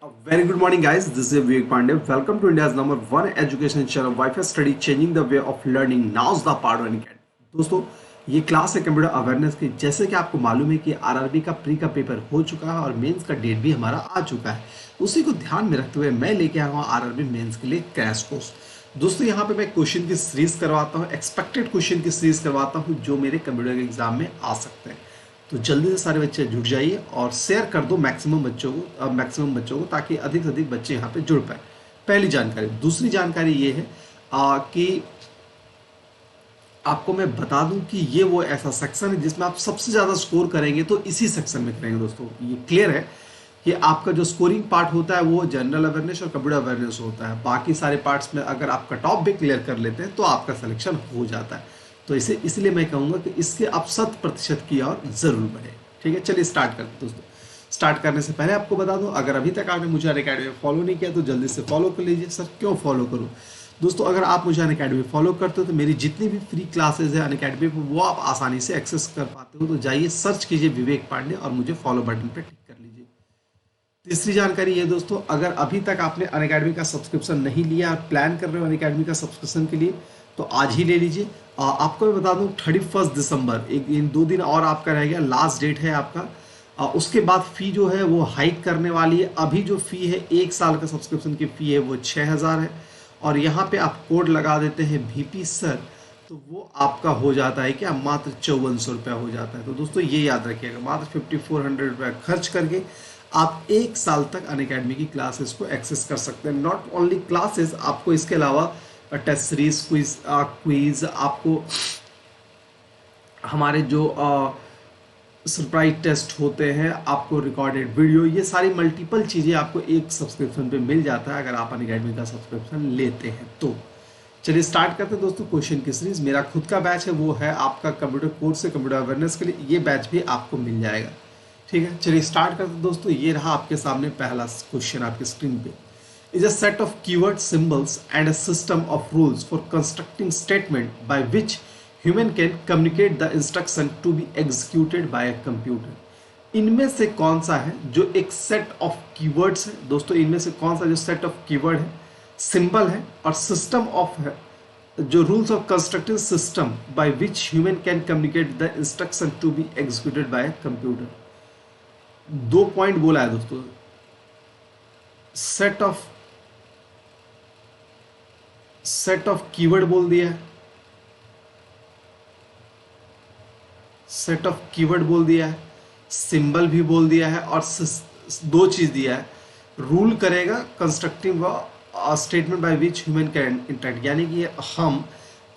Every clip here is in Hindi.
A very good morning, guys. This is Vivek Pandey. Welcome to India's number one education channel, Wi-Fi Study, changing the way of learning. Now's the part on it. दोस्तों, ये क्लास है कंप्यूटर अवेयरनेस की। जैसे कि आपको मालूम है कि आरआरबी का प्री का पेपर हो चुका है और मेंस का डेट भी हमारा आ चुका है। उसी को ध्यान में रखते हुए मैं लेके आया हूँ आरआरबी मेंस के लिए क्रैश कोर्स। दोस्तों, यहाँ पे मैं क्वेश्चन की सीरीज करवाता हूँ, एक्सपेक्टेड क्वेश्चन की सीरीज करवाता हूँ जो मेरे कंप्यूटर के एग्जाम में आ सकते हैं। तो जल्दी से सारे बच्चे जुड़ जाइए और शेयर कर दो मैक्सिमम बच्चों को ताकि अधिक से अधिक बच्चे यहाँ पे जुड़ पाए। पहली जानकारी। दूसरी जानकारी ये है कि आपको मैं बता दूं कि ये वो ऐसा सेक्शन है जिसमें आप सबसे ज़्यादा स्कोर करेंगे तो इसी सेक्शन में करेंगे। दोस्तों, ये क्लियर है कि आपका जो स्कोरिंग पार्ट होता है वो जनरल अवेयरनेस और कंप्यूटर अवेयरनेस होता है। बाकी सारे पार्ट्स में अगर आप कट ऑफ भी क्लियर कर लेते हैं तो आपका सिलेक्शन हो जाता है। तो इसलिए मैं कहूँगा कि इसके आप 100% की ओर जरूर बढ़े। ठीक है, चलिए स्टार्ट करते हैं। दोस्तों, स्टार्ट करने से पहले आपको बता दूं, अगर अभी तक आपने मुझे अनअकैडमी में फॉलो नहीं किया तो जल्दी से फॉलो कर लीजिए। सर, क्यों फॉलो करूं? दोस्तों, अगर आप मुझे अनअकैडमी में फॉलो करते हो तो मेरी जितनी भी फ्री क्लासेज है अनअकैडमी पर वो आप आसानी से एक्सेस कर पाते हो। तो जाइए, सर्च कीजिए विवेक पांडे और मुझे फॉलो बटन पर टिक कर लीजिए। तीसरी जानकारी ये दोस्तों, अगर अभी तक आपने अनअकैडमी का सब्सक्रिप्शन नहीं लिया और प्लान कर रहे हो अनअकैडमी का सब्सक्रिप्शन के लिए तो आज ही ले लीजिए। आपको मैं बता दूं 31 दिसंबर, एक इन 2 दिन और आपका रह गया, लास्ट डेट है आपका। उसके बाद फ़ी जो है वो हाइक करने वाली है। अभी जो फ़ी है 1 साल का सब्सक्रिप्शन की फ़ी है वो 6000 है और यहाँ पे आप कोड लगा देते हैं VP सर तो वो आपका हो जाता है क्या, मात्र 5400 रुपया हो जाता है। तो दोस्तों ये याद रखिएगा, मात्र 5400 रुपया खर्च करके आप 1 साल तक अनअकैडमी की क्लासेस को एक्सेस कर सकते हैं। नॉट ओनली क्लासेस, आपको इसके अलावा टेस्ट सीरीज, क्विज आपको हमारे जो सरप्राइज टेस्ट होते हैं, आपको रिकॉर्डेड वीडियो, ये सारी मल्टीपल चीज़ें आपको एक सब्सक्रिप्शन पे मिल जाता है अगर आप अनअकैडमी का सब्सक्रिप्शन लेते हैं तो। चलिए स्टार्ट करते हैं दोस्तों क्वेश्चन की सीरीज। मेरा खुद का बैच है, वो है आपका कंप्यूटर कोर्स से कंप्यूटर अवेयरनेस के लिए, ये बैच भी आपको मिल जाएगा। ठीक है, चलिए स्टार्ट करते हैं दोस्तों। ये रहा आपके सामने पहला क्वेश्चन आपकी स्क्रीन पे। Is a set of keyword symbols and a system of rules for constructing statement by which human can communicate the instruction to be executed by a computer। इनमें से कौन सा है जो एक सेट ऑफ कीवर्ड्स है? दोस्तों, इनमें से कौन सा जो सेट ऑफ कीवर्ड है, सिंबल है और सिस्टम ऑफ है, जो rules of constructing system by which human can communicate the instruction to be executed by computer. 2 point बोला है दोस्तों, सेट ऑफ कीवर्ड बोल दिया है, सेट ऑफ कीवर्ड बोल दिया है, सिंबल भी बोल दिया है और 2 चीज दिया है, रूल करेगा constructing statement by which human can interact. यानी कि हम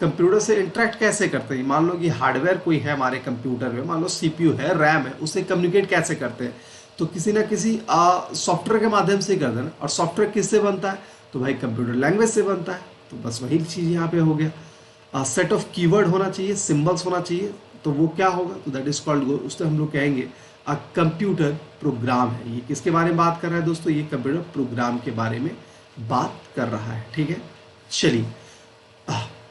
कंप्यूटर से इंटरेक्ट कैसे करते हैं। मान लो कि हार्डवेयर कोई है हमारे कंप्यूटर में, मान लो CPU है, रैम है, उससे कम्युनिकेट कैसे करते हैं तो किसी ना किसी सॉफ्टवेयर के माध्यम से ही करते हैं। और सॉफ्टवेयर किससे बनता है तो भाई कंप्यूटर लैंग्वेज से बनता है। तो बस वही चीज़ यहाँ पे हो गया। सेट ऑफ कीवर्ड होना चाहिए, सिंबल्स होना चाहिए, तो वो क्या होगा तो दैट इज कॉल्ड, उससे हम लोग कहेंगे कंप्यूटर प्रोग्राम है। ये किसके बारे में बात कर रहा है दोस्तों, ये कंप्यूटर प्रोग्राम के बारे में बात कर रहा है। ठीक है, चलिए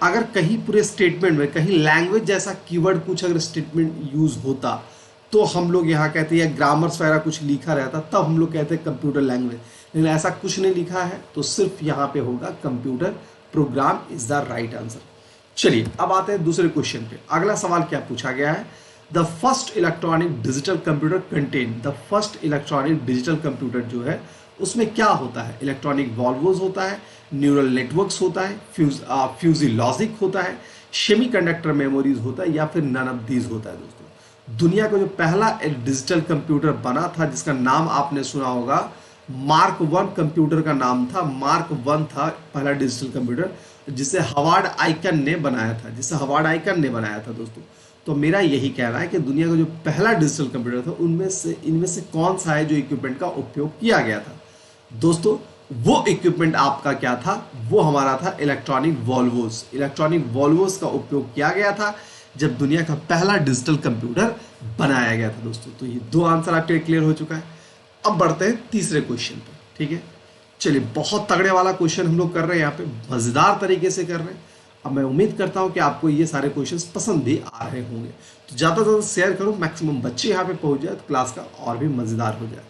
अगर कहीं पूरे स्टेटमेंट में कहीं लैंग्वेज जैसा कीवर्ड कुछ अगर स्टेटमेंट यूज होता तो हम लोग यहाँ कहते हैं ग्रामर्स वगैरह कुछ लिखा रहता तब हम लोग कहते हैं कंप्यूटर लैंग्वेज, लेकिन ऐसा कुछ नहीं लिखा है तो सिर्फ यहाँ पे होगा computer program is the right answer. चलिए अब आते हैं दूसरे क्वेश्चन पे। अगला सवाल क्या पूछा गया है, the first electronic digital computer contain, the first electronic digital computer जो है उसमें क्या होता है, इलेक्ट्रॉनिक वॉल्वोज होता है, न्यूरल नेटवर्क्स होता है, फ्यूजी लॉजिक होता है, सेमीकंडक्टर मेमोरीज होता है या फिर नन ऑफ दीज होता है। दोस्तों, दुनिया का जो पहला डिजिटल कंप्यूटर बना था जिसका नाम आपने सुना होगा, मार्क 1 कंप्यूटर का नाम था, मार्क 1 था पहला डिजिटल कंप्यूटर जिसे हवार्ड आइकन ने बनाया था, दोस्तों। तो मेरा यही कहना है कि दुनिया का जो पहला डिजिटल कंप्यूटर था इनमें से कौन सा है जो इक्विपमेंट का उपयोग किया गया था। दोस्तों, वो इक्विपमेंट आपका क्या था, वो हमारा था इलेक्ट्रॉनिक वॉल्वोस। इलेक्ट्रॉनिक वॉल्वोस का उपयोग किया गया था जब दुनिया का पहला डिजिटल कंप्यूटर बनाया गया था। दोस्तों, तो ये 2 आंसर आपके क्लियर हो चुका है। अब बढ़ते हैं तीसरे क्वेश्चन पे। ठीक है, चलिए बहुत तगड़े वाला क्वेश्चन हम लोग कर रहे हैं, यहाँ पे मजेदार तरीके से कर रहे हैं। अब मैं उम्मीद करता हूँ कि आपको ये सारे क्वेश्चंस पसंद भी आ रहे होंगे, तो ज़्यादा से ज़्यादा शेयर करो, मैक्सिमम बच्चे यहाँ पे पहुँच जाए तो क्लास का और भी मज़ेदार हो जाए।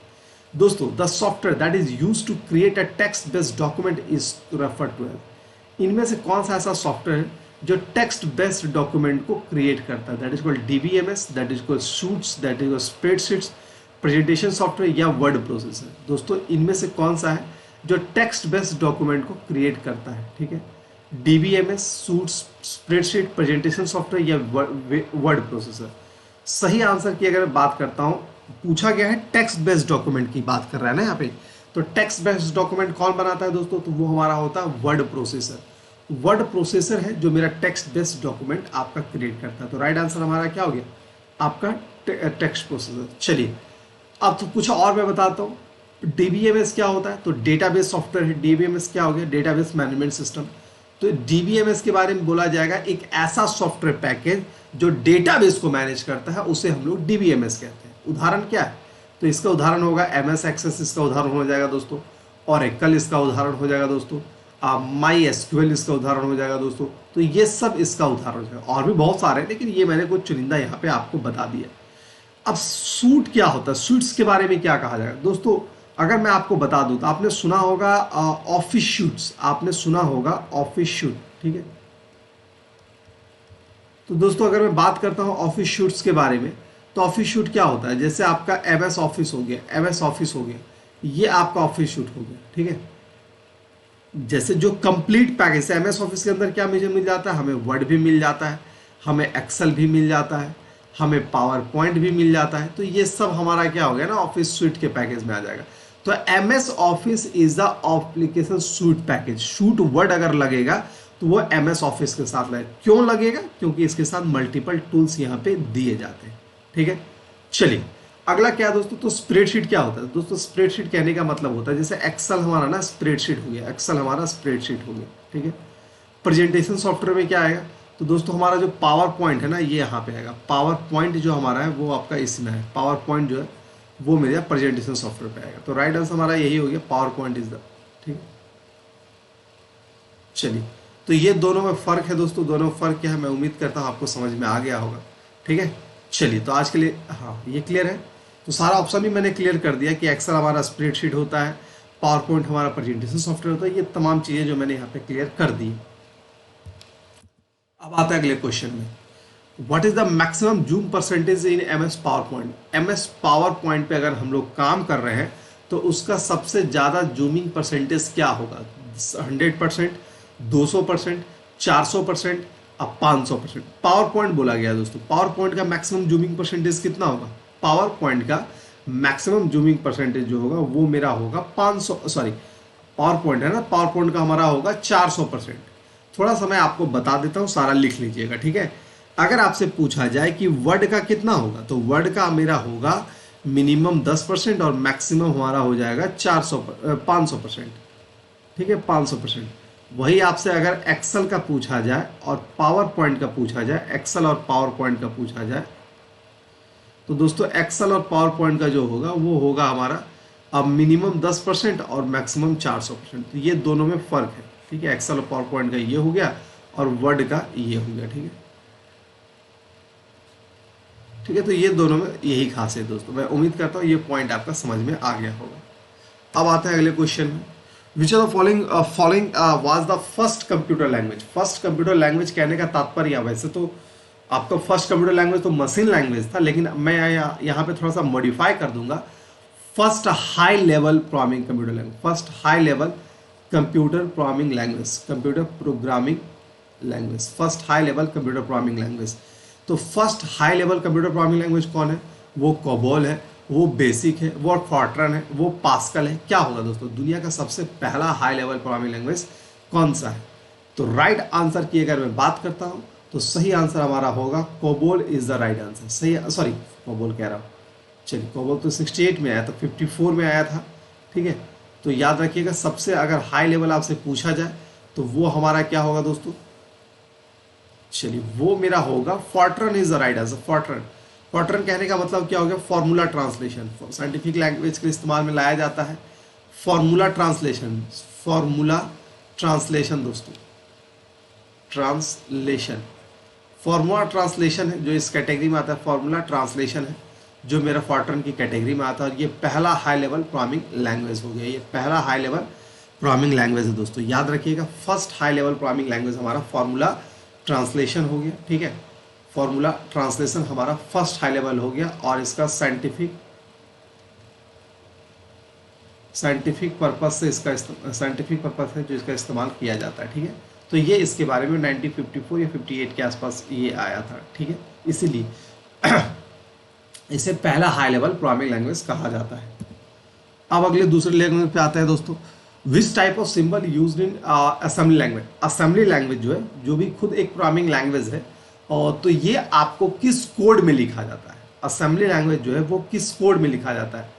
दोस्तों the software that is use to create a text based document is refer to as. इनमें से कौन सा ऐसा सॉफ्टवेयर है जो टेक्स्ट बेस्ड डॉक्यूमेंट को क्रिएट करता है? That is called DBMS, that is called suites, that is called spreadsheets, presentation software या वर्ड प्रोसेसर। दोस्तों इनमें से कौन सा है जो टेक्स्ट बेस्ड डॉक्यूमेंट को क्रिएट करता है? ठीक है, DBMS, suites, spreadsheet, presentation software या वर्ड प्रोसेसर। सही आंसर की अगर बात करता हूं, पूछा गया है टेक्स्ट बेस्ड डॉक्यूमेंट की बात कर रहा है ना यहाँ पे, तो टेक्स्ट बेस्ड डॉक्यूमेंट कौन बनाता है दोस्तों? तो वो हमारा होता है वर्ड प्रोसेसर। वर्ड प्रोसेसर है जो मेरा टेक्स्ट बेस्ड डॉक्यूमेंट आपका क्रिएट करता है। तो राइट आंसर हमारा क्या हो गया? आपका टेक्स्ट प्रोसेसर। चलिए अब तो कुछ और मैं बताता हूँ। डीबीएमएस क्या होता है? तो डेटाबेस सॉफ्टवेयर है। डीबीएमएस क्या हो गया? Database management system. तो डीबीएमएस के बारे में बोला जाएगा एक ऐसा सॉफ्टवेयर पैकेज जो डेटाबेस को मैनेज करता है, उसे हम लोग डीबीएमएस कहते हैं। उदाहरण क्या है? तो इसका उदाहरण होगा एमएस एक्सेस, इसका उदाहरण हो जाएगा दोस्तों, ओरेकल इसका उदाहरण हो जाएगा दोस्तों, माई एसक्यूएल इसका उदाहरण हो जाएगा दोस्तों। तो ये सब इसका उदाहरण हो जाएगा, और भी बहुत सारे हैं, लेकिन ये मैंने कुछ चुनिंदा यहाँ पे आपको बता दिया। अब सूट क्या होता है? सूट्स के बारे में क्या कहा जाएगा दोस्तों? अगर मैं आपको बता दूं तो आपने सुना होगा ऑफिस शूट्स, आपने सुना होगा ऑफिस शूट, ठीक है। तो दोस्तों अगर मैं बात करता हूं ऑफिस शूट्स के बारे में, तो ऑफिस शूट क्या होता है? जैसे आपका एमएस ऑफिस हो गया, एमएस ऑफिस हो गया, ये आपका ऑफिस शूट हो गया, ठीक है। जैसे जो कंप्लीट पैकेज है एमएस ऑफिस के अंदर क्या मुझे मिल जाता है? हमें वर्ड भी मिल जाता है, हमें एक्सेल भी मिल जाता है, हमें पावर पॉइंट भी मिल जाता है। तो ये सब हमारा क्या हो गया ना, ऑफिस सूट के पैकेज में आ जाएगा। तो MS office is the application suit package. Shoot word अगर लगेगा तो वो एमएस ऑफिस के साथ लगेगा। क्यों लगेगा? क्योंकि इसके साथ मल्टीपल टूल्स यहाँ पे दिए जाते हैं, ठीक है। चलिए अगला क्या है दोस्तों? तो स्प्रेडशीट क्या होता है दोस्तों? स्प्रेडशीट कहने का मतलब होता है जैसे एक्सेल हमारा ना स्प्रेडशीट हो गया, एक्सेल हमारा स्प्रेडशीट हो गया, ठीक है। प्रेजेंटेशन सॉफ्टवेयर में क्या आएगा? तो दोस्तों हमारा जो पावर पॉइंट है ना, ये यहाँ पे आएगा। पावर पॉइंट जो हमारा है वो आपका इसमें है। पावर पॉइंट जो है वो मेरा प्रेजेंटेशन सॉफ्टवेयर पे आएगा। तो राइट आंसर हमारा यही हो गया, पावर पॉइंट इज द, ठीक है। चलिए तो ये दोनों में फर्क है दोस्तों, दोनों में फर्क क्या है मैं उम्मीद करता हूँ आपको समझ में आ गया होगा, ठीक है। चलिए तो आज के लिए हाँ ये क्लियर है। तो सारा ऑप्शन भी मैंने क्लियर कर दिया कि एक्सेल हमारा स्प्रेडशीट होता है, पावर पॉइंट हमारा प्रेजेंटेशन सॉफ्टवेयर होता है। ये तमाम चीज़ें जो मैंने यहाँ पे क्लियर कर दी। अब आता है अगले क्वेश्चन में, what is the maximum zoom percentage in MS power point? MS power point पे अगर हम लोग काम कर रहे हैं तो उसका सबसे ज़्यादा जूमिंग परसेंटेज क्या होगा? 100%, 200%, 400%, अब 500%। पावर पॉइंट बोला गया दोस्तों, पावर पॉइंट का मैक्सिमम जूमिंग परसेंटेज कितना होगा? पावर पॉइंट का मैक्सिमम जूमिंग परसेंटेज जो होगा वो मेरा होगा 500, सॉरी पावर पॉइंट है ना, पावर पॉइंट का हमारा होगा 400%। थोड़ा सा मैं आपको बता देता हूँ, सारा लिख लीजिएगा, ठीक है। अगर आपसे पूछा जाए कि वर्ड का कितना होगा, तो वर्ड का मेरा होगा मिनिमम 10% और मैक्सिमम हमारा हो जाएगा 500%, ठीक है, 500%। वही आपसे अगर एक्सेल का पूछा जाए और पावर पॉइंट का पूछा जाए, एक्सेल और पावर पॉइंट का पूछा जाए, तो दोस्तों एक्सेल और पावर पॉइंट का जो होगा वो होगा हमारा अब मिनिमम 10% और मैक्सिमम 400%। तो ये दोनों में फ़र्क है, ठीक है। एक्सेल और पावर पॉइंट का ये हो गया और वर्ड का ये हो गया, ठीक है, ठीक है। तो ये दोनों में यही खास है दोस्तों। मैं उम्मीद करता हूँ ये पॉइंट आपका समझ में आ गया होगा। अब आता है अगले क्वेश्चन में, which are the following was the first computer language? First computer language कहने का तात्पर्य, वैसे तो आपका फर्स्ट कंप्यूटर लैंग्वेज तो मशीन लैंग्वेज था, लेकिन मैं यहाँ पे थोड़ा सा मॉडिफाई कर दूंगा। First high level programming computer language, first high level computer programming language, computer programming language, first high level computer programming language. तो first high level computer programming language कौन है? वो कोबोल है, वो बेसिक है, वो फॉर्ट्रन है, वो पास्कल है। क्या होगा दोस्तों? दुनिया का सबसे पहला हाई लेवल प्रोग्रामिंग लैंग्वेज कौन सा है? तो राइट आंसर की अगर मैं बात करता हूँ तो सही आंसर हमारा होगा COBOL is the right answer. सही, सॉरी कोबोल कह रहा हूँ, चलिए कोबोल तो 68 में आया था, 54 में आया था, ठीक है। तो याद रखिएगा सबसे अगर हाई लेवल आपसे पूछा जाए तो वो हमारा क्या होगा दोस्तों? चलिए वो मेरा होगा फॉर्ट्रन इज द राइट आंसर। फॉर्ट्रन, फॉर्ट्रन कहने का मतलब क्या हो गया? फॉर्मूला ट्रांसलेशन, साइंटिफिक लैंग्वेज के इस्तेमाल में लाया जाता है। फॉर्मूला ट्रांसलेशन, फॉर्मूला ट्रांसलेशन दोस्तों, ट्रांसलेशन, फॉर्मूला ट्रांसलेशन है जो इस कैटेगरी में आता है, फॉर्मूला ट्रांसलेशन है जो मेरा फॉर्ट्रन की कैटेगरी में आता है। और ये पहला हाई लेवल प्रोग्रामिंग लैंग्वेज हो गया, ये पहला हाई लेवल प्रोग्रामिंग लैंग्वेज है दोस्तों, याद रखिएगा। First high level programming language हमारा फार्मूला ट्रांसलेशन हो गया, ठीक है। फार्मूला ट्रांसलेशन हमारा फर्स्ट हाई लेवल हो गया, और इसका साइंटिफिक पर्पस से साइंटिफिक पर्पस है जो इसका इस्तेमाल किया जाता है, ठीक है। तो ये इसके बारे में 1954 या 58 के आसपास ये आया था, ठीक है। इसीलिए इसे पहला हाई लेवल प्रोग्रामिंग लैंग्वेज कहा जाता है। अब अगले दूसरे लैंग्वेज पे आते हैं दोस्तों, विच type of symbol used in assembly language. Assembly language जो है, जो भी खुद एक प्रोग्रामिंग लैंग्वेज है, और तो ये आपको किस कोड में लिखा जाता है। असेंबली लैंग्वेज जो है वो किस कोड में लिखा जाता है,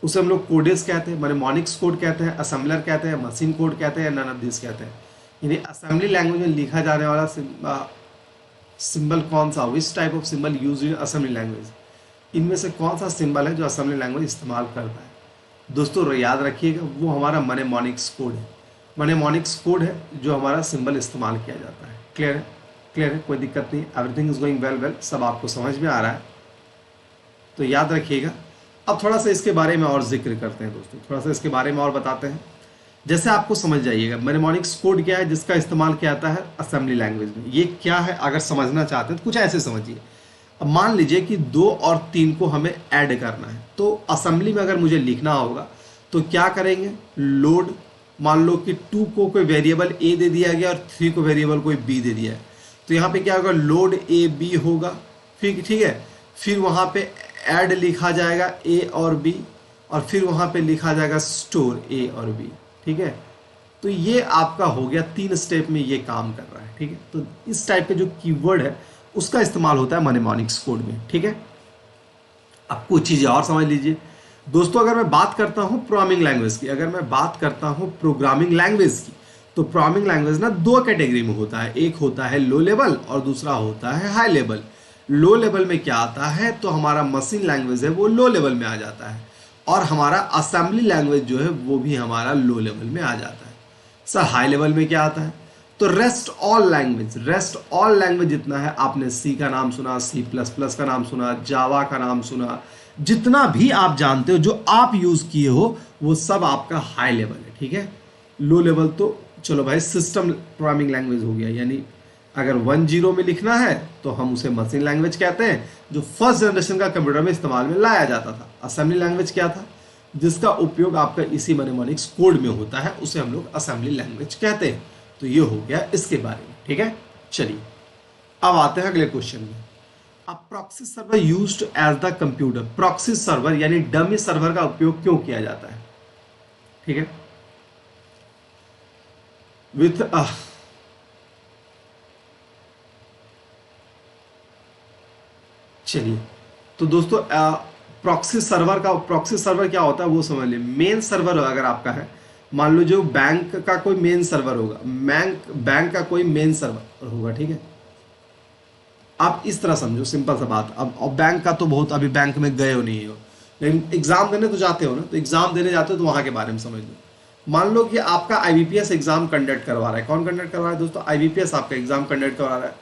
उसे हम लोग कोडेस कहते हैं, माने मॉनिक्स कोड कहते हैं, असेंबलर कहते हैं, मशीन कोड कहते हैं, नन ऑफ दिस कहते हैं। यानी असेंबली लैंग्वेज में लिखा जाने वाला सिंबल कौन सा, विच type of symbol use in assembly language, इनमें से कौन सा सिंबल है जो असेंबली लैंग्वेज इस्तेमाल करता है। दोस्तों याद रखिएगा, वो हमारा मनेमोनिक्स कोड है। मनेमोनिक्स कोड है जो हमारा सिंबल इस्तेमाल किया जाता है। क्लियर है, क्लियर है, कोई दिक्कत नहीं, everything is going well well, सब आपको समझ में आ रहा है, तो याद रखिएगा। अब थोड़ा सा इसके बारे में और जिक्र करते हैं दोस्तों, थोड़ा सा इसके बारे में और बताते हैं। जैसे आपको समझ जाइएगा मनेमोनिक्स कोड क्या है जिसका इस्तेमाल किया जाता है असेंबली लैंग्वेज में, ये क्या है अगर समझना चाहते हैं तो कुछ ऐसे समझिए। अब मान लीजिए कि 2 और 3 को हमें ऐड करना है, तो असेंबली में अगर मुझे लिखना होगा तो क्या करेंगे, लोड, मान लो कि 2 को कोई वेरिएबल ए दे दिया गया और 3 को वेरिएबल कोई बी दे दिया है, तो यहाँ पे क्या होगा, लोड ए बी होगा, फिर ठीक है, फिर वहाँ पे ऐड लिखा जाएगा ए और बी, और फिर वहाँ पे लिखा जाएगा स्टोर ए और बी, ठीक है। तो ये आपका हो गया 3 स्टेप में ये काम कर रहा है, ठीक है। तो इस टाइप के जो कीवर्ड है उसका इस्तेमाल होता है मनेमोनिक्स कोड में, ठीक है। अब कुछ चीज़ें और समझ लीजिए दोस्तों, अगर मैं बात करता हूँ प्रोग्रामिंग लैंग्वेज की, अगर मैं बात करता हूँ प्रोग्रामिंग लैंग्वेज की, तो प्रोग्रामिंग लैंग्वेज ना 2 कैटेगरी में होता है, एक होता है लो लेवल और दूसरा होता है हाई लेवल। लो लेवल में क्या आता है, तो हमारा मशीन लैंग्वेज है वो लो लेवल में आ जाता है, और हमारा असेंबली लैंग्वेज जो है वो भी हमारा लो लेवल में आ जाता है। सर हाई लेवल में क्या आता है, तो रेस्ट ऑल लैंग्वेज जितना है, आपने सी का नाम सुना, C++ का नाम सुना, जावा का नाम सुना, जितना भी आप जानते हो जो आप यूज किए हो वो सब आपका हाई लेवल है, ठीक है। लो लेवल तो चलो भाई सिस्टम प्रोग्रामिंग लैंग्वेज हो गया, यानी अगर 10 में लिखना है तो हम उसे मशीन लैंग्वेज कहते हैं, जो फर्स्ट जनरेशन का कंप्यूटर में इस्तेमाल में लाया जाता था। असेंबली लैंग्वेज क्या था, जिसका उपयोग आपका इसी मनेमोनिक्स कोड में होता है, उसे हम लोग असेंबली लैंग्वेज कहते हैं। तो ये हो गया इसके बारे में, ठीक है। चलिए अब आते हैं अगले क्वेश्चन में। अब proxy server used as the computer, proxy server यानी डमी सर्वर का उपयोग क्यों किया जाता है, ठीक है, विथ चलिए तो दोस्तों प्रॉक्सी सर्वर क्या होता है वो समझ लिया। मेन सर्वर अगर आपका है, मान लो जो बैंक का कोई मेन सर्वर होगा, बैंक का कोई मेन सर्वर होगा, ठीक है। आप इस तरह समझो, सिंपल सा बात। अब बैंक का तो बहुत, अभी बैंक में गए हो नहीं हो, लेकिन एग्जाम देने तो जाते हो ना, तो एग्जाम देने जाते हो तो वहां के बारे में समझ लो। मान लो कि आपका IBPS एग्जाम कंडक्ट करवा रहा है, कौन कंडक्ट करवा रहा है दोस्तों, IBPS आपका एग्जाम कंडक्ट करवा रहा है।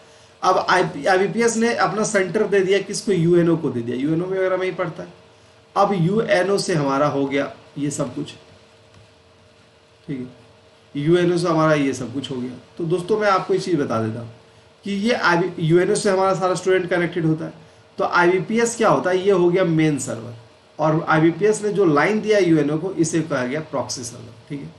अब IBPS ने अपना सेंटर दे दिया किसको, UNO को दे दिया, UNO में वगैरह में ही पड़ता है। अब UNO से हमारा हो गया ये सब कुछ, ठीक है, UNO से हमारा ये सब कुछ हो गया। तो दोस्तों मैं आपको एक चीज़ बता देता हूँ कि ये UNO से हमारा सारा स्टूडेंट कनेक्टेड होता है, तो IBPS क्या होता है, ये हो गया मेन सर्वर, और IBPS ने जो लाइन दिया UNO को, इसे कहा गया प्रॉक्सी सर्वर, ठीक है।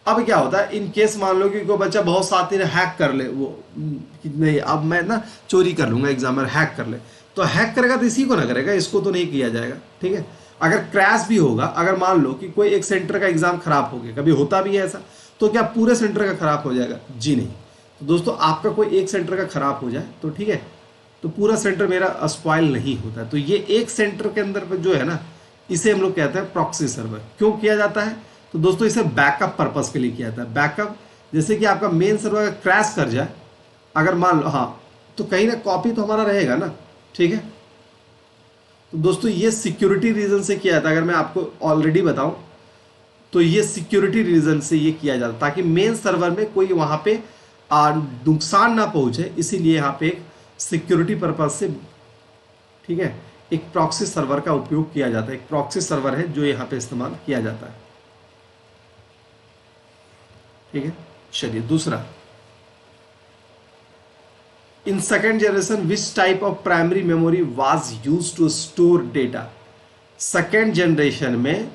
अब क्या होता है, इन केस मान लो कि कोई बच्चा बहुत साथी ने हैक कर ले, वो नहीं अब मैं ना चोरी कर लूंगा, एग्जामर हैक कर ले, तो हैक करेगा तो इसी को ना करेगा, इसको तो नहीं किया जाएगा, ठीक है। अगर क्रैश भी होगा, अगर मान लो कि कोई एक सेंटर का एग्जाम खराब हो गया, कभी होता भी है ऐसा, तो क्या पूरे सेंटर का खराब हो जाएगा, जी नहीं। तो दोस्तों आपका कोई एक सेंटर का खराब हो जाए तो ठीक है, तो पूरा सेंटर मेरा स्पॉइल नहीं होता। तो ये एक सेंटर के अंदर जो है ना, इसे हम लोग कहते हैं प्रॉक्सी सर्वर। क्यों किया जाता है, तो दोस्तों इसे बैकअप पर्पस के लिए किया जाता है। बैकअप जैसे कि आपका मेन सर्वर क्रैश कर जाए, अगर मान लो, हाँ, तो कहीं ना कॉपी तो हमारा रहेगा ना, ठीक है। तो दोस्तों ये सिक्योरिटी रीजन से किया जाता है। अगर मैं आपको ऑलरेडी बताऊं तो ये सिक्योरिटी रीजन से ये किया जाता है, ताकि मेन सर्वर में कोई वहां पे नुकसान ना पहुंचे, इसीलिए यहाँ पे एक सिक्योरिटी पर्पज से, ठीक है, एक प्रॉक्सी सर्वर का उपयोग किया जाता है। एक प्रॉक्सी सर्वर है जो यहाँ पे इस्तेमाल किया जाता है। ठीक है, चलिए दूसरा, in second generation which type of primary memory was use to store data. Second generation में,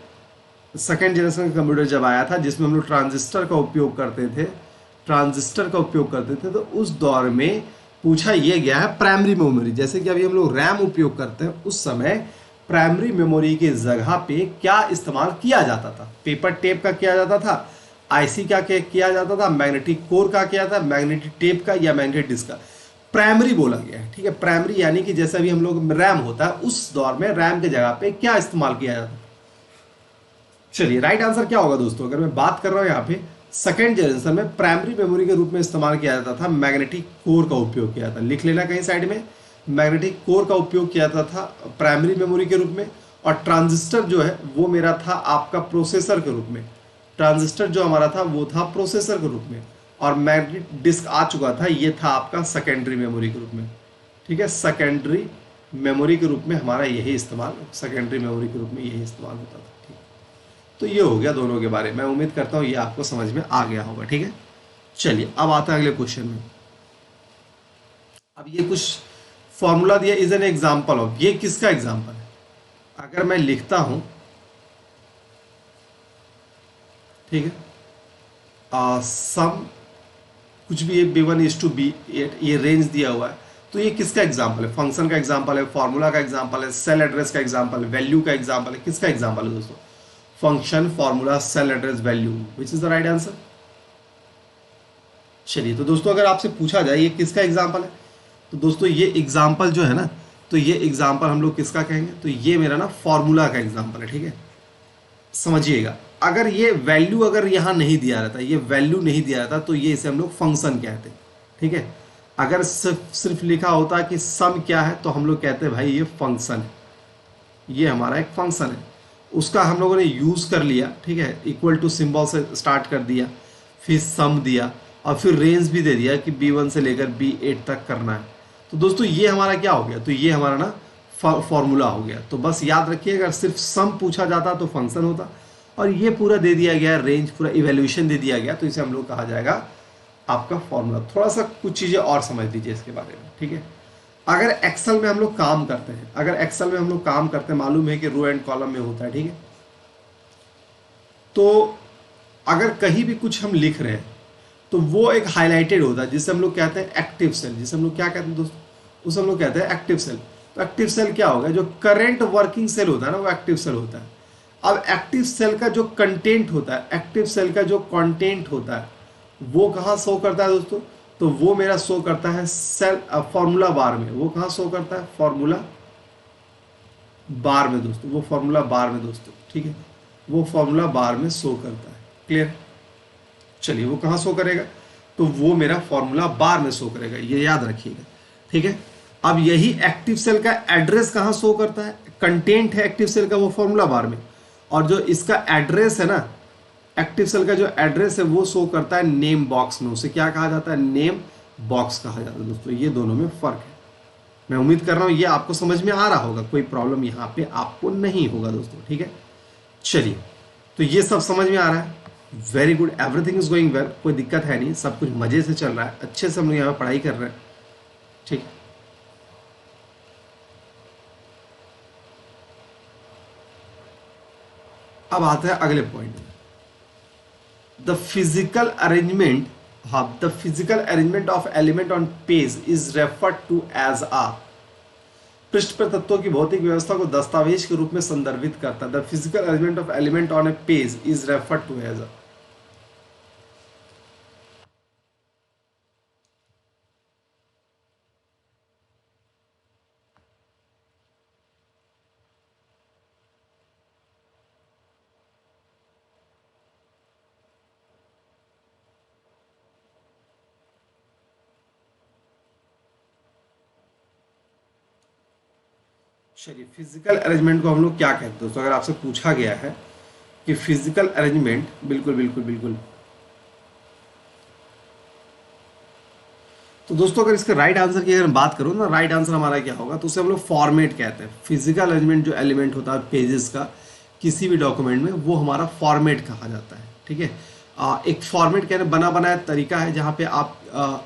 सेकेंड जनरेशन का कंप्यूटर जब आया था जिसमें हम लोग ट्रांजिस्टर का उपयोग करते थे, ट्रांजिस्टर का उपयोग करते थे, तो उस दौर में पूछा यह गया है प्राइमरी मेमोरी, जैसे कि अभी हम लोग रैम उपयोग करते हैं, उस समय प्राइमरी मेमोरी के जगह पे क्या इस्तेमाल किया जाता था। पेपर टेप का किया जाता था, आईसी का किया जाता था, मैग्नेटिक कोर का किया था, मैग्नेटिक टेप का या मैग्नेटिक डिस्क का। प्राइमरी बोला गया है। ठीक है, प्राइमरी यानी कि जैसे अभी हम लोग रैम होता है, उस दौर में रैम के जगह पे क्या इस्तेमाल किया जाता है। चलिए राइट आंसर क्या होगा दोस्तों, अगर मैं बात कर रहा हूं यहाँ पे सेकेंड जनरेशन में प्राइमरी मेमोरी के रूप में इस्तेमाल किया जाता था, मैग्नेटिक कोर का उपयोग किया था। लिख लेना कहीं साइड में, मैग्नेटिक कोर का उपयोग किया जाता था प्राइमरी मेमोरी के रूप में। और ट्रांजिस्टर जो है वो मेरा था आपका प्रोसेसर के रूप में। ट्रांजिस्टर जो हमारा था वो था प्रोसेसर के रूप में, और मैग्नेटिक डिस्क आ चुका था, ये था आपका सेकेंडरी मेमोरी के रूप में। ठीक है, सेकेंडरी मेमोरी के रूप में हमारा यही इस्तेमाल, सेकेंडरी मेमोरी के रूप में यही इस्तेमाल होता था। ठीक, तो ये हो गया दोनों के बारे में। मैं उम्मीद करता हूँ ये आपको समझ में आ गया होगा। ठीक है, चलिए अब आता है अगले क्वेश्चन में। अब ये कुछ फॉर्मूला दिया, इज एन एग्जाम्पल ऑफ, ये किसका एग्जाम्पल है। अगर मैं लिखता हूं, ठीक है, सम कुछ भी b1 is to b8, ये रेंज दिया हुआ है, तो ये किसका एग्जाम्पल है। फंक्शन का एग्जाम्पल है, फॉर्मूला का एग्जाम्पल है, सेल एड्रेस का एग्जाम्पल है, वैल्यू का एग्जाम्पल है, किसका एग्जाम्पल है दोस्तों। Function, formula, cell address, value, which is the right answer. चलिए तो दोस्तों अगर आपसे पूछा जाए ये किसका एग्जाम्पल है, तो दोस्तों ये एग्जाम्पल जो है ना, तो ये एग्जाम्पल हम लोग किसका कहेंगे, तो ये मेरा ना फॉर्मूला का एग्जाम्पल है। ठीक है, समझिएगा, अगर ये वैल्यू अगर यहाँ नहीं दिया रहता, ये वैल्यू नहीं दिया रहता, तो ये इसे हम लोग फंक्शन कहते हैं। ठीक है, अगर सिर्फ लिखा होता कि सम क्या है, तो हम लोग कहते हैं भाई ये फंक्शन है, ये हमारा एक फंक्शन है। उसका हम लोगों ने यूज़ कर लिया, ठीक है, इक्वल टू सिंबल से स्टार्ट कर दिया, फिर सम दिया, और फिर रेंज भी दे दिया कि b1 से लेकर b8 तक करना है। तो दोस्तों ये हमारा क्या हो गया, तो ये हमारा ना फॉर्मूला हो गया। तो बस याद रखिए, अगर सिर्फ सम पूछा जाता तो फंक्शन होता, और ये पूरा दे दिया गया, रेंज पूरा इवैल्यूएशन दे दिया गया, तो इसे हम लोग कहा जाएगा आपका फॉर्मूला। थोड़ा सा कुछ चीज़ें और समझ लीजिए इसके बारे में। ठीक है, अगर एक्सेल में हम लोग काम करते हैं, अगर एक्सेल में हम लोग काम करते हैं, मालूम है कि रो एंड कॉलम में होता है। ठीक है, तो अगर कहीं भी कुछ हम लिख रहे हैं तो वो एक हाईलाइटेड होता है, जिसे हम लोग कहते हैं एक्टिव सेल, जिसे हम लोग क्या कहते हैं दोस्तों, उसे हम लोग कहते हैं एक्टिव सेल। तो एक्टिव सेल क्या होगा, जो करंट वर्किंग सेल होता है ना, वो एक्टिव सेल होता है। अब एक्टिव सेल का जो कंटेंट होता है, एक्टिव सेल का जो कंटेंट होता है, वो कहाँ शो करता है दोस्तों, तो वो मेरा शो करता है सेल फॉर्मूला बार में। वो कहाँ शो करता है, फॉर्मूला बार में दोस्तों, वो फॉर्मूला बार में दोस्तों। ठीक है, वो फॉर्मूला बार में शो करता है। क्लियर, चलिए वो कहाँ शो करेगा, तो वो मेरा फॉर्मूला बार में शो करेगा, ये याद रखिएगा। ठीक है, अब यही एक्टिव सेल का एड्रेस कहाँ शो करता है, कंटेंट है एक्टिव सेल का वो फॉर्मूला बार में, और जो इसका एड्रेस है ना, एक्टिव सेल का जो एड्रेस है वो शो करता है नेम बॉक्स में। उसे क्या कहा जाता है, नेम बॉक्स कहा जाता है दोस्तों। ये दोनों में फर्क है। मैं उम्मीद कर रहा हूँ ये आपको समझ में आ रहा होगा, कोई प्रॉब्लम यहाँ पे आपको नहीं होगा दोस्तों। ठीक है, चलिए तो ये सब समझ में आ रहा है, very good, everything is going well, कोई दिक्कत है नहीं, सब कुछ मजे से चल रहा है, अच्छे से हम लोग यहाँ पे पढ़ाई कर रहे हैं। ठीक, अब आता है अगले पॉइंट में, द फिजिकल अरेंजमेंट, हाँ, the physical arrangement of element on page is referred to as uh, पृष्ठ पर तत्वों की भौतिक व्यवस्था को दस्तावेज के रूप में संदर्भित करता है। The physical arrangement of element on a page is referred to as uh, चलिए फिजिकल अरेंजमेंट को हम लोग क्या कहते हैं दोस्तों, अगर आपसे पूछा गया है कि फिजिकल अरेंजमेंट, बिल्कुल बिल्कुल बिल्कुल, तो दोस्तों अगर इसके राइट आंसर की अगर मैं बात करूँ ना, राइट आंसर हमारा क्या होगा, तो उसे हम लोग फॉर्मेट कहते हैं। फिजिकल अरेंजमेंट जो एलिमेंट होता है पेजेस का किसी भी डॉक्यूमेंट में, वो हमारा फॉर्मेट कहा जाता है। ठीक है, एक फॉर्मेट कहने बना बनाया तरीका है जहाँ पे आप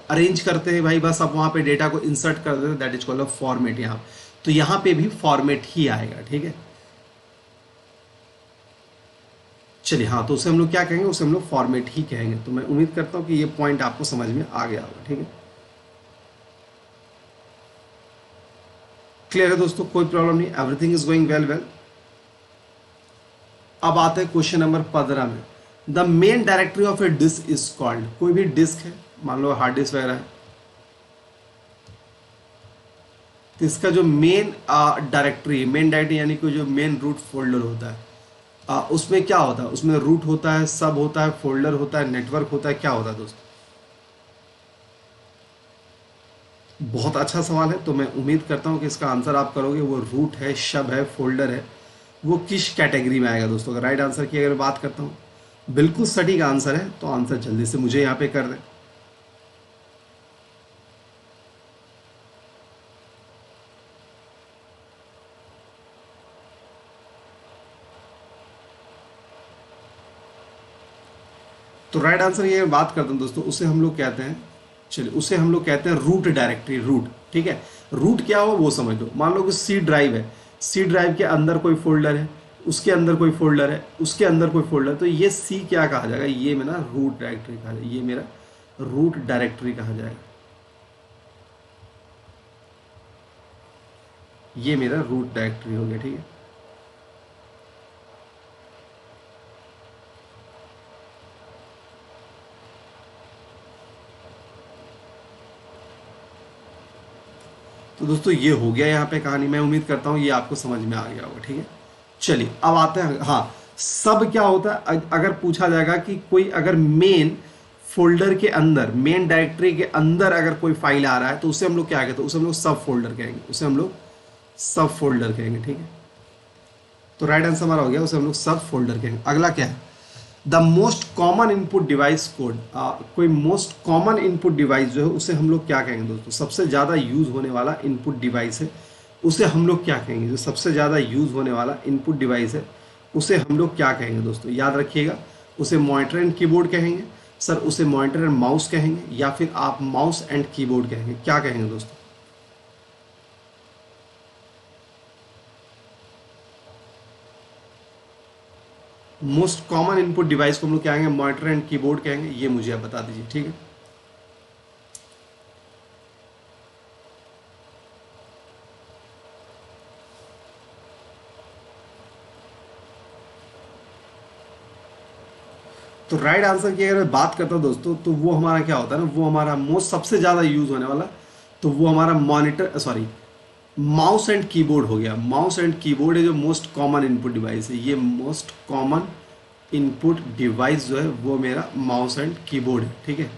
अरेंज करते हैं भाई, बस आप वहाँ पे डेटा को इंसर्ट कर देते हैं, that is called a format. यहाँ तो यहाँ पे भी फॉर्मेट ही आएगा। ठीक है, चलिए हाँ, तो उसे हम लोग क्या कहेंगे, उसे हम लोग फॉर्मेट ही कहेंगे। तो मैं उम्मीद करता हूँ कि ये पॉइंट आपको समझ में आ गया होगा। ठीक है, क्लियर है दोस्तों, कोई प्रॉब्लम नहीं, everything is going well well. अब आते हैं क्वेश्चन नंबर 15 में। The main directory of a disk is called, कोई भी डिस्क है, मान लो हार्ड डिस्क वगैरह है, तो इसका जो मेन डायरेक्टरी, मेन डायरेक्टरी यानी कि जो मेन रूट फोल्डर होता है, उसमें क्या होता है, उसमें रूट होता है, सब होता है, फोल्डर होता है, नेटवर्क होता है, क्या होता है दोस्तों? बहुत अच्छा सवाल है। तो मैं उम्मीद करता हूँ कि इसका आंसर आप करोगे, वो रूट है, शब है, फोल्डर है, वो किस कैटेगरी में आएगा दोस्तों? अगर राइट आंसर की अगर बात करता हूँ, बिल्कुल सटीक आंसर है, तो आंसर जल्दी से मुझे यहाँ पे कर दें। तो राइट आंसर ये बात करते हैं दोस्तों, उसे हम लोग कहते हैं, चलिए उसे हम लोग कहते हैं रूट डायरेक्टरी, रूट। ठीक है, रूट क्या हो वो समझ लो। मान लो कि सी ड्राइव है, सी ड्राइव के अंदर कोई फोल्डर है, उसके अंदर कोई फोल्डर है, उसके अंदर कोई फोल्डर, तो ये सी क्या कहा जाएगा, ये मेरा रूट डायरेक्टरी कहा जाएगा, ये मेरा रूट डायरेक्टरी कहा जाएगा, ये मेरा रूट डायरेक्टरी हो गया। ठीक है, तो दोस्तों ये हो गया यहाँ पे कहानी। मैं उम्मीद करता हूँ ये आपको समझ में आ गया होगा। ठीक है, चलिए अब आते हैं, हाँ, सब क्या होता है, अगर पूछा जाएगा कि कोई अगर मेन फोल्डर के अंदर, मेन डायरेक्टरी के अंदर अगर कोई फाइल आ रहा है, तो उसे हम लोग क्या कहते हैं, उसे हम लोग सब फोल्डर कहेंगे, उसे हम लोग सब फोल्डर कहेंगे। ठीक है, तो राइट आंसर हमारा हो गया, उसे हम लोग सब फोल्डर कहेंगे। अगला क्या है, the most common input device code, कोई मोस्ट कॉमन इनपुट डिवाइस जो है उसे हम लोग क्या कहेंगे दोस्तों? सबसे ज़्यादा यूज़ होने वाला इनपुट डिवाइस है, उसे हम लोग क्या कहेंगे? जो सबसे ज़्यादा यूज़ होने वाला इनपुट डिवाइस है, उसे हम लोग क्या कहेंगे दोस्तों? याद रखिएगा, उसे मॉनिटर एंड कीबोर्ड कहेंगे सर, उसे मॉनिटर एंड माउस कहेंगे, या फिर आप माउस एंड कीबोर्ड कहेंगे, क्या कहेंगे दोस्तों? मोस्ट कॉमन इनपुट डिवाइस को हम लोग क्या कहेंगे? मॉनिटर एंड कीबोर्ड कहेंगे, ये मुझे आप बता दीजिए। ठीक है, तो राइट आंसर की अगर मैं बात करता हूँ दोस्तों, तो वो हमारा क्या होता है ना, वो हमारा मोस्ट सबसे ज़्यादा यूज़ होने वाला, तो वो हमारा monitor, sorry, mouse and keyboard हो गया। माउस एंड कीबोर्ड है जो मोस्ट कॉमन इनपुट डिवाइस है, ये मोस्ट कॉमन इनपुट डिवाइस जो है वो मेरा माउस एंड कीबोर्ड है। ठीक है,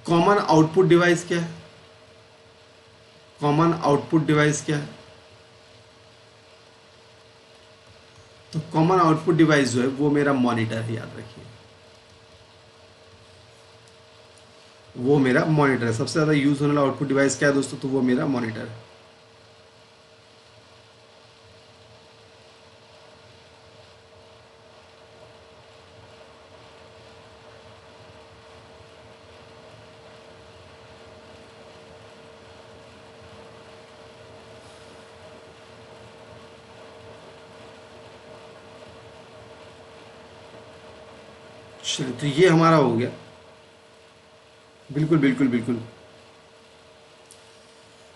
कॉमन आउटपुट डिवाइस क्या है? कॉमन आउटपुट डिवाइस क्या है? तो कॉमन आउटपुट डिवाइस जो है वो मेरा मॉनिटर है, याद रखिए, वो मेरा मॉनिटर है। सबसे ज़्यादा यूज़ होने वाला आउटपुट डिवाइस क्या है दोस्तों? तो वो मेरा मॉनिटर है। चलिए, तो ये हमारा हो गया। बिल्कुल बिल्कुल बिल्कुल।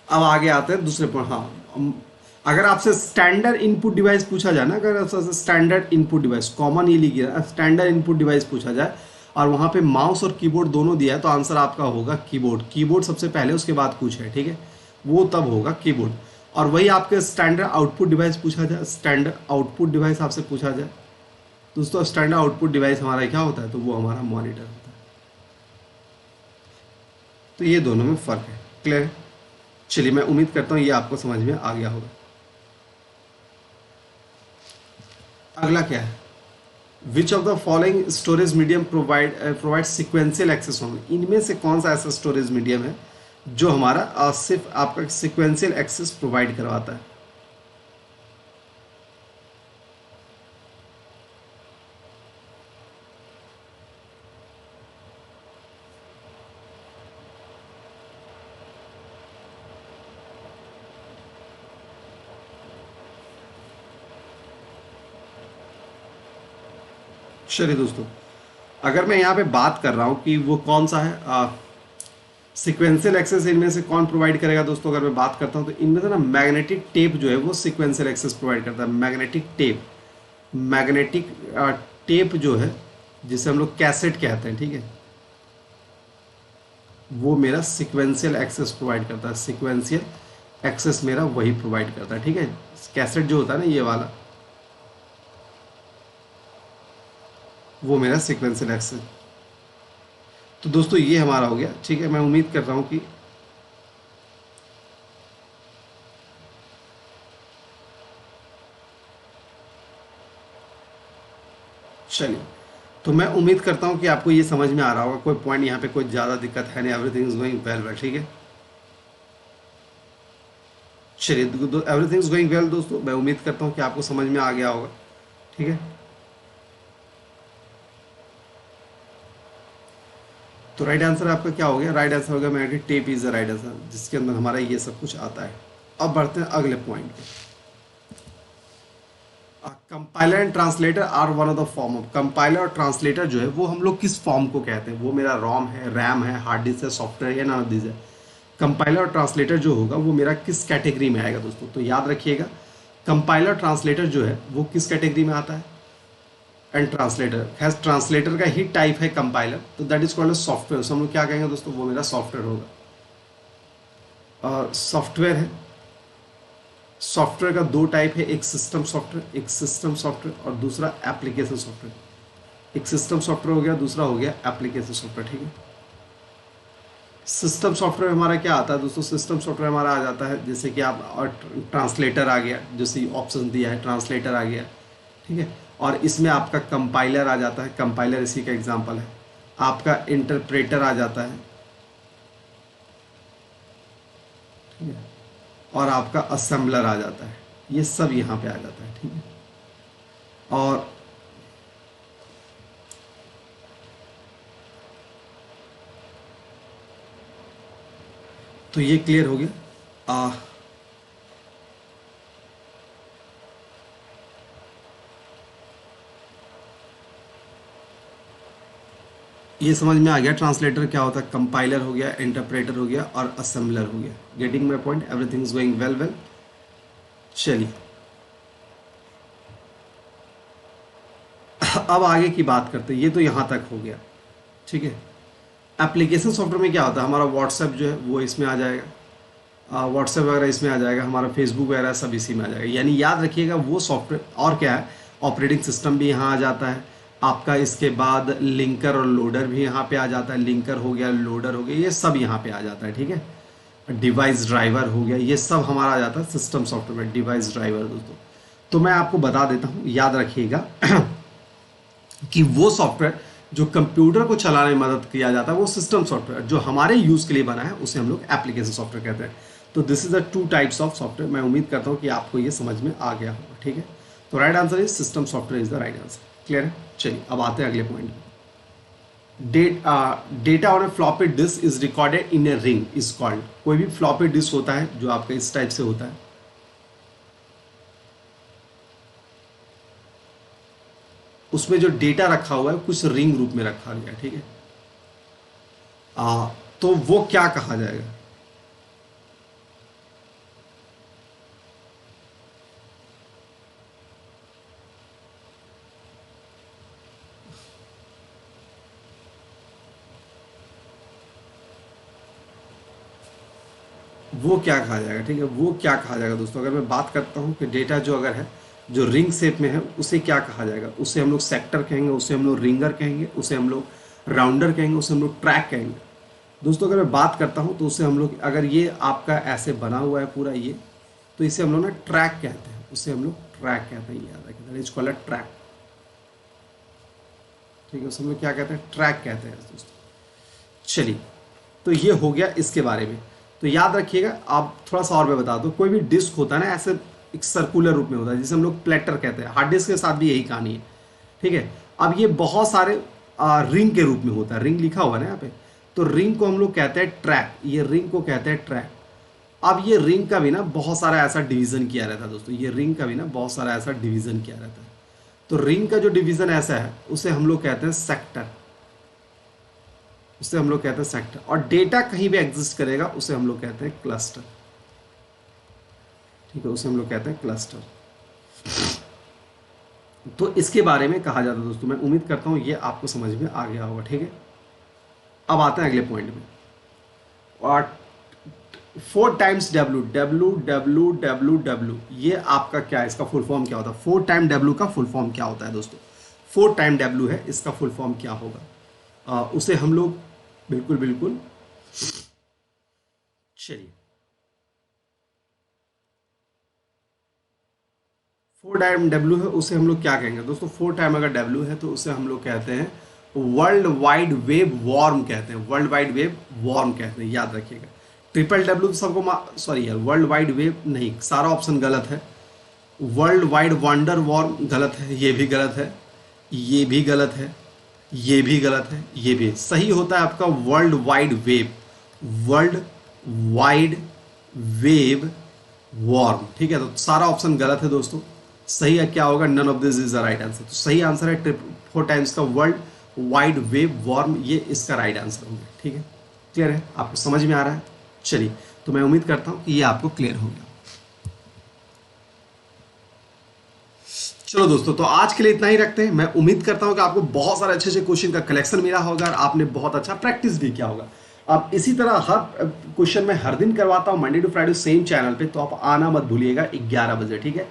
अब आगे आते हैं दूसरे पॉइंट। हाँ, अगर आपसे स्टैंडर्ड इनपुट डिवाइस पूछा जाए ना, अगर आपसे स्टैंडर्ड इनपुट डिवाइस, कॉमन ये लिख गया, स्टैंडर्ड इनपुट डिवाइस पूछा जाए और वहाँ पे माउस और कीबोर्ड दोनों दिया है, तो आंसर आपका होगा कीबोर्ड। कीबोर्ड सबसे पहले, उसके बाद कुछ है। ठीक है, वो तब होगा कीबोर्ड। और वही आपके स्टैंडर्ड आउटपुट डिवाइस पूछा जाए, स्टैंडर्ड आउटपुट डिवाइस आपसे पूछा जाए दोस्तों, स्टैंडर्ड आउटपुट डिवाइस हमारा क्या होता है? तो वो हमारा मॉनिटर होता है। तो ये दोनों में फ़र्क है। क्लियर है? चलिए, मैं उम्मीद करता हूँ ये आपको समझ में आ गया होगा। अगला क्या है, which of the following storage medium provide sequential access only, इनमें से कौन सा ऐसा स्टोरेज मीडियम है जो हमारा सिर्फ आपका सिक्वेंशियल एक्सेस प्रोवाइड करवाता है। चलिए दोस्तों, अगर मैं यहाँ पे बात कर रहा हूँ कि वो कौन सा है सिक्वेंशियल एक्सेस, इनमें से कौन प्रोवाइड करेगा दोस्तों, अगर मैं बात करता हूँ तो इनमें से ना मैग्नेटिक टेप जो है वो सिक्वेंशियल एक्सेस प्रोवाइड करता है। मैग्नेटिक टेप, मैग्नेटिक टेप जो है जिसे हम लोग कैसेट कहते हैं, ठीक है, वो मेरा सिक्वेंशियल एक्सेस प्रोवाइड करता है। सिक्वेंशियल एक्सेस मेरा वही प्रोवाइड करता है, ठीक है। कैसेट जो होता है ना ये वाला, वो मेरा सिक्वेंशियल एक्सेस। तो दोस्तों ये हमारा हो गया, ठीक है। मैं उम्मीद कर रहा हूँ कि चलिए, तो मैं उम्मीद करता हूँ कि आपको ये समझ में आ रहा होगा, कोई पॉइंट यहाँ पे कोई ज़्यादा दिक्कत है नहीं, everything is going well well, ठीक है। चलिए एवरीथिंग इज गोइंग वेल दोस्तों, मैं उम्मीद करता हूँ कि आपको समझ में आ गया होगा, ठीक है। तो राइट आंसर आपका क्या हो गया? राइट आंसर हो गया magnetic tape is the right answer, जिसके अंदर हमारा ये सब कुछ आता है। अब बढ़ते हैं अगले पॉइंट पे। Compiler and translator are one of the form of, compiler और ट्रांसलेटर जो है वो हम लोग किस फॉर्म को कहते हैं? वो मेरा रोम है, रैम है, हार्ड डिस्क है, सॉफ्टवेयर या नॉन ऑफ दिस है। कंपाइलर और ट्रांसलेटर जो होगा वो मेरा किस कैटेगरी में आएगा दोस्तों? तो याद रखिएगा, कंपाइलर ट्रांसलेटर जो है वो किस कैटेगरी में आता है? एंड ट्रांसलेटर हैज, ट्रांसलेटर का ही टाइप है कंपाइलर, तो दैट इज कॉल्ड सॉफ्टवेयर। हम लोग क्या कहेंगे दोस्तों? वो मेरा सॉफ्टवेयर होगा। और सॉफ्टवेयर है, सॉफ्टवेयर का दो टाइप है, एक सिस्टम सॉफ्टवेयर, एक सिस्टम सॉफ्टवेयर और दूसरा एप्लीकेशन सॉफ्टवेयर। एक सिस्टम सॉफ्टवेयर हो गया, दूसरा हो गया एप्लीकेशन सॉफ्टवेयर, ठीक है। सिस्टम सॉफ्टवेयर हमारा क्या आता है दोस्तों? सिस्टम सॉफ्टवेयर हमारा आ जाता है जैसे कि आप, और ट्रांसलेटर आ गया, जैसे ऑप्शन दिया है, ट्रांसलेटर आ गया, ठीक है। और इसमें आपका कंपाइलर आ जाता है, कंपाइलर इसी का एग्जांपल है। आपका इंटरप्रेटर आ जाता है, ठीक है। और आपका असेंबलर आ जाता है, ये सब यहाँ पे आ जाता है, ठीक है। और तो ये क्लियर हो गया। ये समझ में आ गया ट्रांसलेटर क्या होता है, कंपाइलर हो गया, इंटरप्रेटर हो गया और असेंबलर हो गया। Getting my point? Everything is going well well. चलिए अब आगे की बात करते हैं। ये तो यहाँ तक हो गया, ठीक है। एप्लीकेशन सॉफ्टवेयर में क्या होता है? हमारा व्हाट्सएप जो है वो इसमें आ जाएगा, व्हाट्सएप वगैरह इसमें आ जाएगा, हमारा फेसबुक वगैरह सब इसी में आ जाएगा। यानी याद रखिएगा वो सॉफ्टवेयर, और क्या है, ऑपरेटिंग सिस्टम भी यहाँ आ जाता है आपका। इसके बाद लिंकर और लोडर भी यहाँ पे आ जाता है, लिंकर हो गया, लोडर हो गया, ये सब यहाँ पे आ जाता है, ठीक है। डिवाइस ड्राइवर हो गया, ये सब हमारा आ जाता है सिस्टम सॉफ्टवेयर में, डिवाइस ड्राइवर दोस्तों। तो मैं आपको बता देता हूँ, याद रखिएगा कि वो सॉफ्टवेयर जो कंप्यूटर को चलाने में मदद किया जाता है वो सिस्टम सॉफ्टवेयर, जो हमारे यूज़ के लिए बना है उसे हम लोग एप्लीकेशन सॉफ्टवेयर कहते हैं। तो this is the two types of software. मैं उम्मीद करता हूँ कि आपको ये समझ में आ गया होगा, ठीक है। तो right answer is system software is the right answer. Clear है? चलिए अब आते हैं अगले पॉइंट में। Data on A floppy disk is recorded in a ring is called. कोई भी फ्लॉपी डिस्क होता है जो आपका इस टाइप से होता है, उसमें जो डेटा रखा हुआ है कुछ रिंग रूप में रखा गया है, ठीक है। तो वो क्या कहा जाएगा? वो क्या कहा जाएगा, ठीक है, वो क्या कहा जाएगा दोस्तों? अगर मैं बात करता हूँ कि डेटा जो अगर है जो रिंग शेप में है उसे क्या कहा जाएगा? उसे हम लोग सेक्टर कहेंगे, उसे हम लोग रिंगर कहेंगे, उसे हम लोग राउंडर कहेंगे, उसे हम लोग ट्रैक कहेंगे। दोस्तों अगर मैं बात करता हूँ तो उसे हम लोग, अगर ये आपका ऐसे बना हुआ है पूरा ये, तो इसे हम लोग ना ट्रैक कहते हैं, उसे हम लोग ट्रैक कहते हैं, याद रखें, इज कॉल्ड ट्रैक, ठीक है। उसे हम लोग क्या कहते हैं? ट्रैक कहते हैं दोस्तों। चलिए, तो ये हो गया इसके बारे में। तो याद रखिएगा। आप थोड़ा सा और मैं बता दूं, कोई भी डिस्क होता है ना ऐसे एक सर्कुलर रूप में होता है जिसे हम लोग प्लेटर कहते हैं। हार्ड डिस्क के साथ भी यही कहानी है, ठीक है। अब ये बहुत सारे रिंग के रूप में होता है, रिंग लिखा हुआ है ना यहाँ पे, तो रिंग को हम लोग कहते हैं ट्रैक, ये रिंग को कहते हैं ट्रैक। अब ये रिंग का भी ना बहुत सारा ऐसा डिवीजन किया रहता है दोस्तों, ये रिंग का भी ना बहुत सारा ऐसा डिवीजन किया रहता है। तो रिंग का जो डिवीजन ऐसा है उसे हम लोग कहते हैं सेक्टर, उसे हम लोग कहते हैं सेक्टर। और डेटा कहीं भी एग्जिस्ट करेगा उसे हम लोग कहते हैं क्लस्टर, ठीक है, उसे हम लोग कहते हैं क्लस्टर। तो इसके बारे में कहा जाता है दोस्तों। मैं उम्मीद करता हूं ये आपको समझ में आ गया होगा, ठीक है। अब आते हैं अगले पॉइंट में। और 4 times W, W W W W, ये आपका क्या है, इसका फुल फॉर्म क्या होता है? 4 टाइम डब्ल्यू का फुल फॉर्म क्या होता है दोस्तों? 4 टाइम डब्ल्यू है, इसका फुल फॉर्म क्या होगा? उसे हम लोग बिल्कुल बिल्कुल, चलिए 4 टाइम डब्ल्यू है, उसे हम लोग क्या कहेंगे दोस्तों? 4 टाइम अगर डब्ल्यू है तो उसे हम लोग कहते हैं वर्ल्ड वाइड वेब वॉर्म कहते हैं, वर्ल्ड वाइड वेब वॉर्म कहते हैं, याद रखिएगा। ट्रिपल डब्ल्यू तो सबको सॉरी यार, वर्ल्ड वाइड वेब नहीं, सारा ऑप्शन गलत है। वर्ल्ड वाइड वंडर वॉर्म गलत है, ये भी गलत है, ये भी गलत है, ये भी गलत है, ये भी सही होता है आपका world wide web, world wide web worm, ठीक है। तो सारा ऑप्शन गलत है दोस्तों। सही है क्या होगा? None of this is the right answer. तो सही आंसर है 4 टाइम्स का वर्ल्ड वाइड वेब वॉर्म, ये इसका राइट आंसर होगा, ठीक है। क्लियर है? आपको समझ में आ रहा है? चलिए, तो मैं उम्मीद करता हूं कि ये आपको क्लियर हो गया। चलो दोस्तों, तो आज के लिए इतना ही रखते हैं। मैं उम्मीद करता हूं कि आपको बहुत सारे अच्छे अच्छे क्वेश्चन का कलेक्शन मिला होगा और आपने बहुत अच्छा प्रैक्टिस भी किया होगा। अब इसी तरह हर क्वेश्चन मैं हर दिन करवाता हूं, Monday to Friday same channel पे, तो आप आना मत भूलिएगा 11 बजे, ठीक है।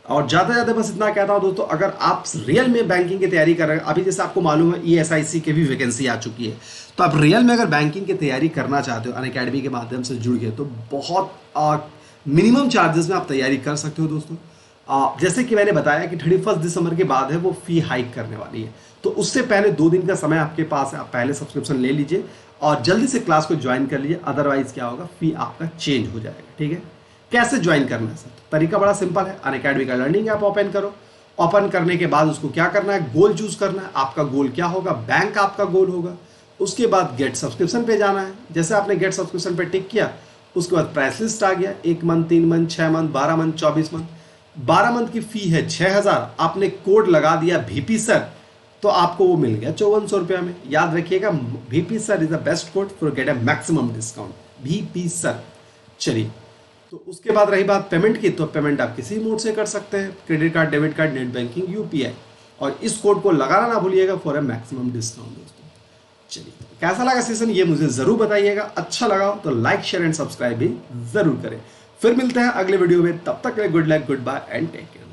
और ज़्यादा ज़्यादा बस इतना कहता हूं दोस्तों, अगर आप रियल में बैंकिंग की तैयारी कर रहे हैं, अभी जैसे आपको मालूम है ESIC की भी वैकेंसी आ चुकी है, तो आप रियल में अगर बैंकिंग की तैयारी करना चाहते हो, अनअकैडमी के माध्यम से जुड़ गए, तो बहुत मिनिमम चार्जेस में आप तैयारी कर सकते हो दोस्तों। जैसे कि मैंने बताया कि 31 दिसंबर के बाद है वो फी हाइक करने वाली है, तो उससे पहले 2 दिन का समय आपके पास है, आप पहले सब्सक्रिप्शन ले लीजिए और जल्दी से क्लास को ज्वाइन कर लीजिए, अदरवाइज क्या होगा, फी आपका चेंज हो जाएगा, ठीक है। कैसे ज्वाइन करना है सर? तरीका बड़ा सिंपल है, अनअकैडमी का लर्निंग ऐप ओपन करो। ओपन करने के बाद उसको क्या करना है, गोल चूज करना है। आपका गोल क्या होगा? बैंक आपका गोल होगा। उसके बाद गेट सब्सक्रिप्शन पे जाना है। जैसे आपने गेट सब्सक्रिप्शन पे टिक किया, उसके बाद प्राइस लिस्ट आ गया, 1 month, 3 month, 6 month, 12 month, 24 month. 12 month की फी है 6000, आपने कोड लगा दिया VP सर, तो आपको वो मिल गया 5400 रुपया में। याद रखिएगा, VP sir is the best code for get a maximum discount, VP sir. चलिए, तो उसके बाद रही बात पेमेंट की, तो पेमेंट आप किसी मोड से कर सकते हैं, credit card, debit card, net banking, UPI, और इस कोड को लगाना ना भूलिएगा फॉर अ मैक्सिमम डिस्काउंट दोस्तों। चलिए, कैसा लगा सेशन ये मुझे जरूर बताइएगा। अच्छा लगा तो लाइक, शेयर एंड सब्सक्राइब भी जरूर करें। फिर मिलते हैं अगले वीडियो में, तब तक के लिए good luck, goodbye and take care.